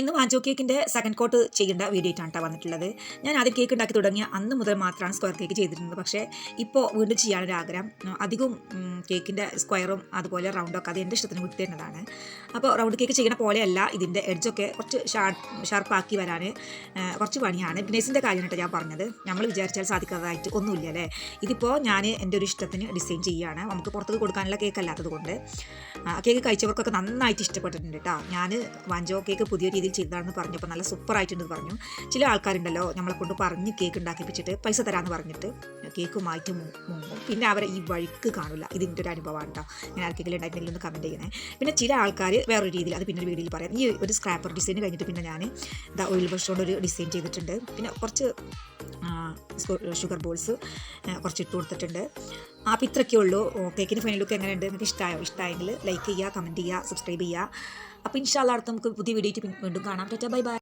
ഇന്ന് വാഞ്ചോ കേക്കിൻ്റെ second coat ചെയ്യേണ്ട വീഡിയോ ആയിട്ടാണ് വന്നിട്ടുള്ളത്. ഞാൻ ആദ്യം കേക്ക് ഉണ്ടാക്കി തുടങ്ങിയ അന്ന് മുതൽ മാത്രമാണ് സ്ക്വയർ കേക്ക് ചെയ്തിരുന്നത്. പക്ഷേ ഇപ്പോൾ വീണ്ടും ചെയ്യാനൊരു ആഗ്രഹം. അധികം കേക്കിൻ്റെ സ്ക്വയറും അതുപോലെ റൗണ്ടൊക്കെ അത് എൻ്റെ ഇഷ്ടത്തിന് വിട്ടുതരുന്നതാണ്. അപ്പോൾ റൗണ്ട് കേക്ക് ചെയ്യുന്ന പോലെയല്ല, ഇതിൻ്റെ എഡ്ജൊക്കെ കുറച്ച് ഷാർപ്പാക്കി വരാൻ കുറച്ച് പണിയാണ്. ബിസിനസിൻ്റെ കാര്യമായിട്ട് ഞാൻ പറഞ്ഞത്. നമ്മൾ വിചാരിച്ചാൽ സാധിക്കാത്തതായിട്ട് ഒന്നുമില്ല അല്ലേ. ഇതിപ്പോൾ ഞാൻ എൻ്റെ ഒരു ഇഷ്ടത്തിന് ഡിസൈൻ ചെയ്യുകയാണ്. നമുക്ക് പുറത്തേക്ക് കൊടുക്കാനുള്ള കേക്ക് അല്ലാത്തത് കൊണ്ട്. കേക്ക് കഴിച്ചവർക്കൊക്കെ നന്നായിട്ട് ഇഷ്ടപ്പെട്ടിട്ടുണ്ട് കേട്ടോ. ഞാൻ വാഞ്ചോ കേക്ക് പുതിയ രീതിയിൽ ചെയ്തതാണെന്ന് പറഞ്ഞപ്പോൾ നല്ല സൂപ്പറായിട്ടുണ്ടെന്ന് പറഞ്ഞു. ചില ആൾക്കാരുണ്ടല്ലോ നമ്മളെ കൊണ്ട് പറഞ്ഞ് കേക്ക് ഉണ്ടാക്കിപ്പിച്ചിട്ട് പൈസ തരാമെന്ന് പറഞ്ഞിട്ട് കേക്കുമായിട്ട് മുങ്ങും. പിന്നെ അവരെ ഈ വഴിക്ക് കാണില്ല. ഇതിൻ്റെ ഒരു അനുഭവമാണ് കേട്ടോ. ഞാൻ ആർക്കെങ്കിലും ഉണ്ടായിരുന്നെങ്കിൽ ഒന്ന് കമൻറ്റ് ചെയ്യണേ. പിന്നെ ചില ആൾക്കാർ വേറൊരു രീതിയിൽ, അത് പിന്നെ ഒരു വീഡിയോയിൽ പറയാം. ഈ ഒരു സ്ക്രാപ്പർ ഡിസൈൻ കഴിഞ്ഞിട്ട് പിന്നെ ഞാൻ ഓയിൽ ബ്രഷ് കൊണ്ട് ഒരു ഡിസൈൻ ചെയ്തിട്ടുണ്ട്. പിന്നെ കുറച്ച് ഷുഗർ ബോൾസ് കുറച്ച് ഇട്ട് കൊടുത്തിട്ടുണ്ട്. അപ്പോൾ ഇത്രയൊക്കെ ഉള്ളൂ. കേക്കിന് ഫൈനൽ ലുക്ക് എങ്ങനെയുണ്ട്, നിങ്ങൾക്ക് ഇഷ്ടമായെങ്കിൽ ലൈക്ക് ചെയ്യുക, കമൻറ്റ് ചെയ്യുക, സബ്സ്ക്രൈബ് ചെയ്യുക. അപ്പോൾ ഇൻഷാ അല്ലാഹ് അടുത്ത നമുക്ക് പുതിയ വീഡിയോ വീണ്ടും കാണാം. Tata, bye bye.